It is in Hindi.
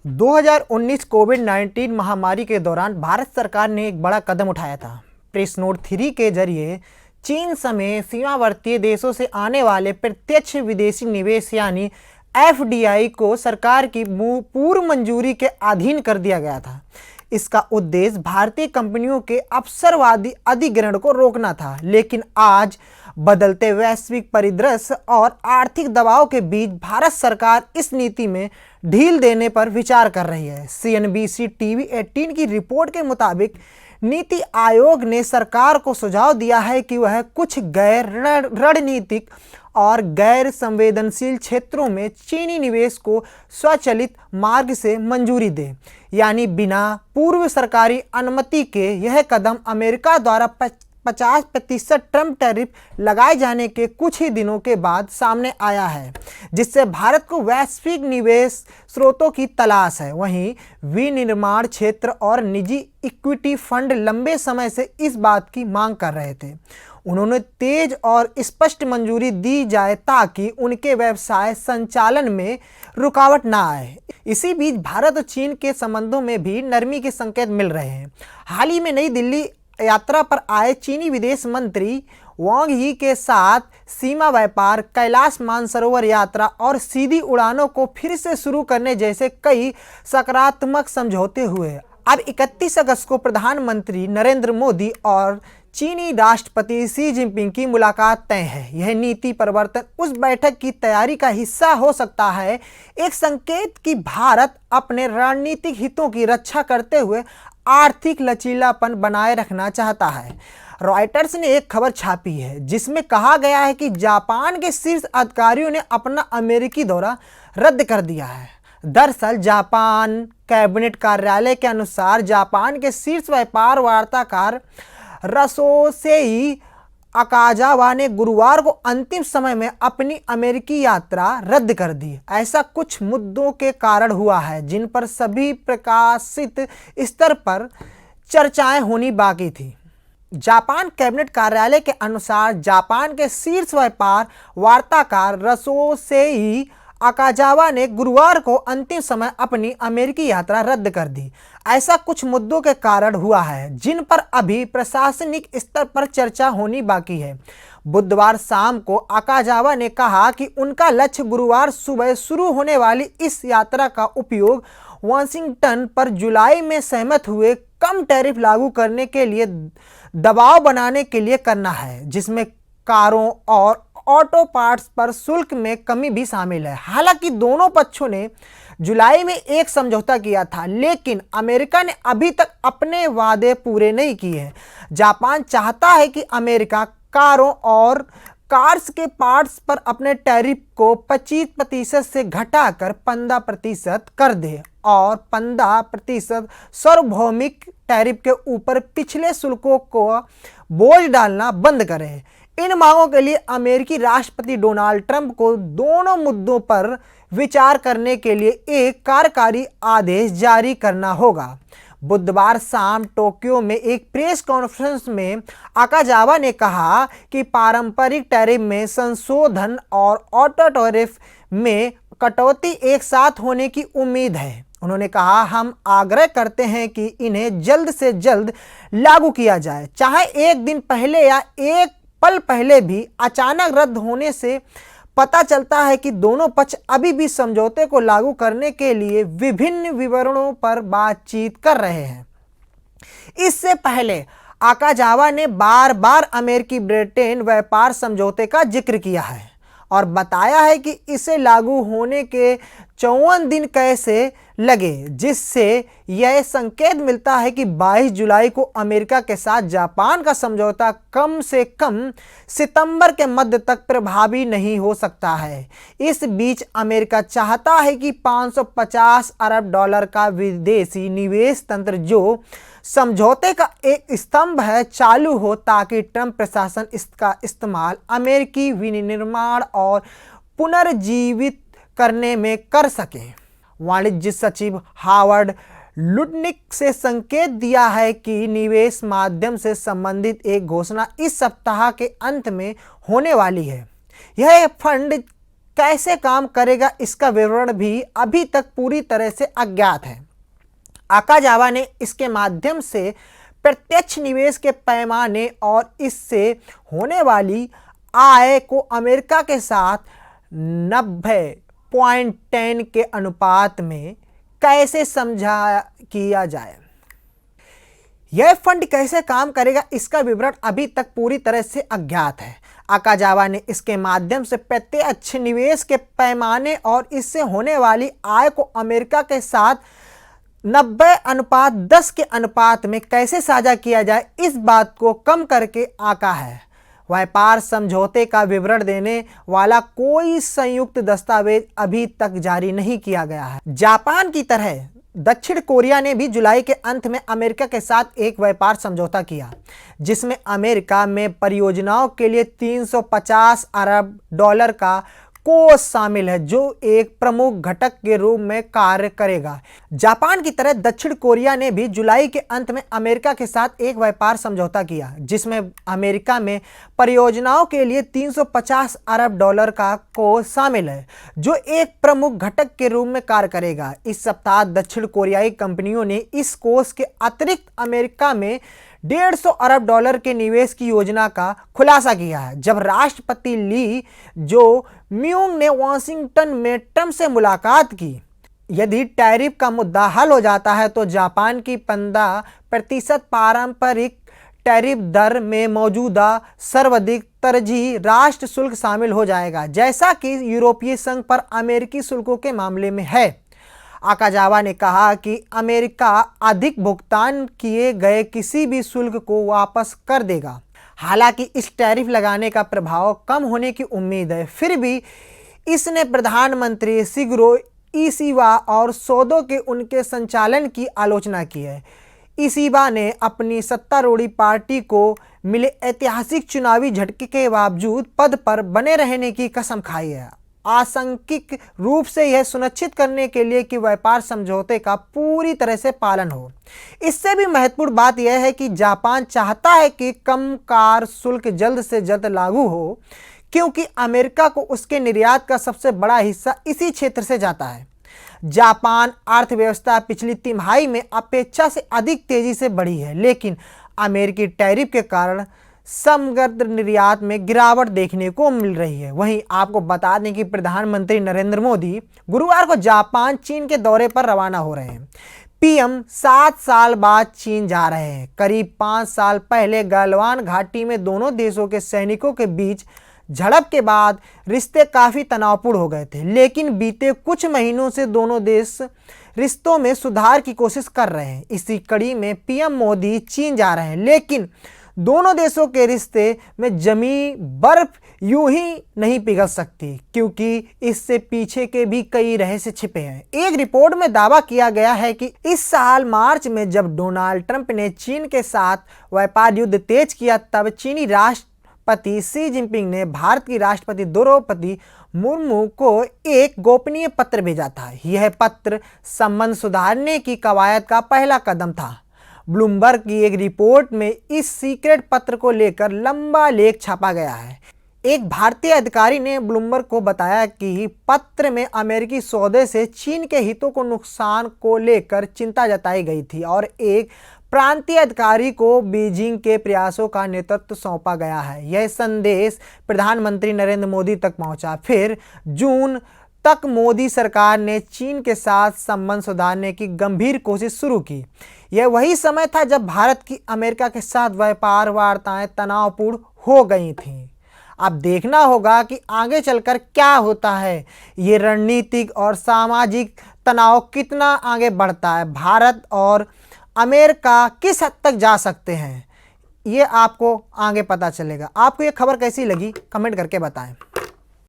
2019 कोविड-19 महामारी के दौरान भारत सरकार ने एक बड़ा कदम उठाया था। प्रेस नोट 3 के जरिए चीन समेत सीमावर्ती देशों से आने वाले प्रत्यक्ष विदेशी निवेश यानी एफडीआई को सरकार की पूर्व मंजूरी के अधीन कर दिया गया था। इसका उद्देश्य भारतीय कंपनियों के अवसरवादी अधिग्रहण को रोकना था, लेकिन आज बदलते वैश्विक परिदृश्य और आर्थिक दबाव के बीच भारत सरकार इस नीति में ढील देने पर विचार कर रही है। CNBC टीवी 18 की रिपोर्ट के मुताबिक नीति आयोग ने सरकार को सुझाव दिया है कि वह कुछ गैर रणनीतिक और गैर संवेदनशील क्षेत्रों में चीनी निवेश को स्वचालित मार्ग से मंजूरी दे, यानी बिना पूर्व सरकारी अनुमति के। यह कदम अमेरिका द्वारा 50% ट्रम्प टैरिफ लगाए जाने के कुछ ही दिनों के बाद सामने आया है, जिससे भारत को वैश्विक निवेश स्रोतों की तलाश है। वहीं विनिर्माण क्षेत्र और निजी इक्विटी फंड लंबे समय से इस बात की मांग कर रहे थे। उन्होंने तेज और स्पष्ट मंजूरी दी जाए ताकि उनके व्यवसाय संचालन में रुकावट ना आए। इसी बीच भारत और चीन के संबंधों में भी नरमी के संकेत मिल रहे हैं। हाल ही में नई दिल्ली यात्रा पर आए चीनी विदेश मंत्री वांग यी के साथ सीमा व्यापार, कैलाश मानसरोवर यात्रा और सीधी उड़ानों को फिर से शुरू करने जैसे कई सकारात्मक समझौते हुए। अब 31 अगस्त को प्रधानमंत्री नरेंद्र मोदी और चीनी राष्ट्रपति शी जिनपिंग की मुलाकात तय है। यह नीति परिवर्तन उस बैठक की तैयारी का हिस्सा हो सकता है, एक संकेत कि भारत अपने रणनीतिक हितों की रक्षा करते हुए आर्थिक लचीलापन बनाए रखना चाहता है। रॉयटर्स ने एक खबर छापी है जिसमें कहा गया है कि जापान के शीर्ष अधिकारियों ने अपना अमेरिकी दौरा रद्द कर दिया है। दरअसल जापान कैबिनेट कार्यालय के अनुसार जापान के शीर्ष व्यापार वार्ताकार रसोसेई अकाजावा ने गुरुवार को अंतिम समय में अपनी अमेरिकी यात्रा रद्द कर दी। ऐसा कुछ मुद्दों के कारण हुआ है जिन पर सभी प्रकाशित स्तर पर चर्चाएं होनी बाकी थी। जापान कैबिनेट कार्यालय के अनुसार जापान के शीर्ष व्यापार वार्ताकार रसोसेई अकाजावा ने गुरुवार को अंतिम समय अपनी अमेरिकी यात्रा रद्द कर दी। ऐसा कुछ मुद्दों के कारण हुआ है जिन पर अभी प्रशासनिक स्तर पर चर्चा होनी बाकी है। बुधवार शाम को अकाजावा ने कहा कि उनका लक्ष्य गुरुवार सुबह शुरू होने वाली इस यात्रा का उपयोग वाशिंगटन पर जुलाई में सहमत हुए कम टैरिफ लागू करने के लिए दबाव बनाने के लिए करना है, जिसमें कारों और ऑटो पार्ट्स पर शुल्क में कमी भी शामिल है। हालांकि दोनों पक्षों ने जुलाई में एक समझौता किया था, लेकिन अमेरिका ने अभी तक अपने वादे पूरे नहीं किए हैं। जापान चाहता है कि अमेरिका कारों और कार्स के पार्ट्स पर अपने टैरिफ को 25% से घटाकर 15% कर दे और 15% सार्वभौमिक टैरिफ के ऊपर पिछले शुल्कों को बोझ डालना बंद करे। इन मांगों के लिए अमेरिकी राष्ट्रपति डोनाल्ड ट्रंप को दोनों मुद्दों पर विचार करने के लिए एक कार्यकारी आदेश जारी करना होगा। बुधवार शाम टोक्यो में एक प्रेस कॉन्फ्रेंस में अकाजावा ने कहा कि पारंपरिक टैरिफ में संशोधन और ऑटो टैरिफ में कटौती एक साथ होने की उम्मीद है। उन्होंने कहा, हम आग्रह करते हैं कि इन्हें जल्द से जल्द लागू किया जाए, चाहे एक दिन पहले या एक पल पहले भी। अचानक रद्द होने से पता चलता है कि दोनों पक्ष अभी भी समझौते को लागू करने के लिए विभिन्न विवरणों पर बातचीत कर रहे हैं। इससे पहले अकाजावा ने बार बार अमेरिकी ब्रिटेन व्यापार समझौते का जिक्र किया है और बताया है कि इसे लागू होने के 54 दिन कैसे लगे, जिससे यह संकेत मिलता है कि 22 जुलाई को अमेरिका के साथ जापान का समझौता कम से कम सितंबर के मध्य तक प्रभावी नहीं हो सकता है। इस बीच अमेरिका चाहता है कि 550 अरब डॉलर का विदेशी निवेश तंत्र, जो समझौते का एक स्तंभ है, चालू हो ताकि ट्रंप प्रशासन इसका इस्तेमाल अमेरिकी विनिर्माण और पुनर्जीवित करने में कर सके। वाणिज्य सचिव हावर्ड लुटनिक से संकेत दिया है कि निवेश माध्यम से संबंधित एक घोषणा इस सप्ताह के अंत में होने वाली है। यह फंड कैसे काम करेगा इसका विवरण भी अभी तक पूरी तरह से अज्ञात है। अकाजावा ने इसके माध्यम से प्रत्यक्ष निवेश के पैमाने और इससे होने वाली आय को अमेरिका के साथ 90.10 के अनुपात में कैसे समझा किया जाए। यह फंड कैसे काम करेगा इसका विवरण अभी तक पूरी तरह से अज्ञात है। अकाजावा ने इसके माध्यम से प्रत्यक्ष निवेश के पैमाने और इससे होने वाली आय को अमेरिका के साथ 90:10 के अनुपात में कैसे साझा किया जाए इस बात को कम करके आका है। व्यापार समझौते का विवरण देने वाला कोई संयुक्त दस्तावेज अभी तक जारी नहीं किया गया है। जापान की तरह दक्षिण कोरिया ने भी जुलाई के अंत में अमेरिका के साथ एक व्यापार समझौता किया, जिसमें अमेरिका में परियोजनाओं के लिए $350 अरब का कोष शामिल है, जो एक प्रमुख घटक के रूप में कार्य करेगा। जापान की तरह दक्षिण कोरिया ने भी जुलाई के अंत में अमेरिका के साथ एक व्यापार समझौता किया, जिसमें अमेरिका में परियोजनाओं के लिए $350 अरब का कोष शामिल है, जो एक प्रमुख घटक के रूप में कार्य करेगा। इस सप्ताह दक्षिण कोरियाई कंपनियों ने इस कोष के अतिरिक्त अमेरिका में $150 अरब के निवेश की योजना का खुलासा किया है। जब राष्ट्रपति ली जो म्यूंग ने वाशिंगटन में ट्रंप से मुलाकात की, यदि टैरिफ का मुद्दा हल हो जाता है तो जापान की 15% पारंपरिक टैरिफ दर में मौजूदा सर्वाधिक तरजीही राष्ट्र शुल्क शामिल हो जाएगा, जैसा कि यूरोपीय संघ पर अमेरिकी शुल्कों के मामले में है। अकाजावा ने कहा कि अमेरिका अधिक भुगतान किए गए किसी भी शुल्क को वापस कर देगा। हालांकि इस टैरिफ लगाने का प्रभाव कम होने की उम्मीद है, फिर भी इसने प्रधानमंत्री शिगेरो इशिबा और सौदों के उनके संचालन की आलोचना की है। इशिबा ने अपनी सत्तारूढ़ पार्टी को मिले ऐतिहासिक चुनावी झटके के बावजूद पद पर बने रहने की कसम खाई है, आंशिक रूप से यह सुनिश्चित करने के लिए कि व्यापार समझौते का पूरी तरह से पालन हो। इससे भी महत्वपूर्ण बात यह है कि जापान चाहता है कि कम कार शुल्क जल्द से जल्द लागू हो, क्योंकि अमेरिका को उसके निर्यात का सबसे बड़ा हिस्सा इसी क्षेत्र से जाता है। जापान अर्थव्यवस्था पिछली तिमाही में अपेक्षा से अधिक तेजी से बढ़ी है, लेकिन अमेरिकी टैरिफ के कारण समग्र निर्यात में गिरावट देखने को मिल रही है। वहीं आपको बता दें कि प्रधानमंत्री नरेंद्र मोदी गुरुवार को जापान चीन के दौरे पर रवाना हो रहे हैं। पीएम 7 साल बाद चीन जा रहे हैं। करीब 5 साल पहले गलवान घाटी में दोनों देशों के सैनिकों के बीच झड़प के बाद रिश्ते काफ़ी तनावपूर्ण हो गए थे, लेकिन बीते कुछ महीनों से दोनों देश रिश्तों में सुधार की कोशिश कर रहे हैं। इसी कड़ी में पीएम मोदी चीन जा रहे हैं, लेकिन दोनों देशों के रिश्ते में जमी बर्फ यूं ही नहीं पिघल सकती, क्योंकि इससे पीछे के भी कई रहस्य छिपे हैं। एक रिपोर्ट में दावा किया गया है कि इस साल मार्च में जब डोनाल्ड ट्रंप ने चीन के साथ व्यापार युद्ध तेज किया, तब चीनी राष्ट्रपति शी जिनपिंग ने भारत की राष्ट्रपति द्रौपदी मुर्मू को एक गोपनीय पत्र भेजा था। यह पत्र संबंध सुधारने की कवायद का पहला कदम था। ब्लूमबर्ग की एक रिपोर्ट में इस सीक्रेट पत्र को लेकर लंबा लेख छापा गया है। एक भारतीय अधिकारी ने ब्लूमबर्ग को बताया कि पत्र में अमेरिकी सौदे से चीन के हितों को नुकसान को लेकर चिंता जताई गई थी और एक प्रांतीय अधिकारी को बीजिंग के प्रयासों का नेतृत्व सौंपा गया है। यह संदेश प्रधानमंत्री नरेंद्र मोदी तक पहुंचा। फिर जून तक मोदी सरकार ने चीन के साथ संबंध सुधारने की गंभीर कोशिश शुरू की। यह वही समय था जब भारत की अमेरिका के साथ व्यापार वार्ताएं तनावपूर्ण हो गई थीं। अब देखना होगा कि आगे चलकर क्या होता है। ये रणनीतिक और सामाजिक तनाव कितना आगे बढ़ता है, भारत और अमेरिका किस हद तक जा सकते हैं, ये आपको आगे पता चलेगा। आपको ये खबर कैसी लगी कमेंट करके बताएं।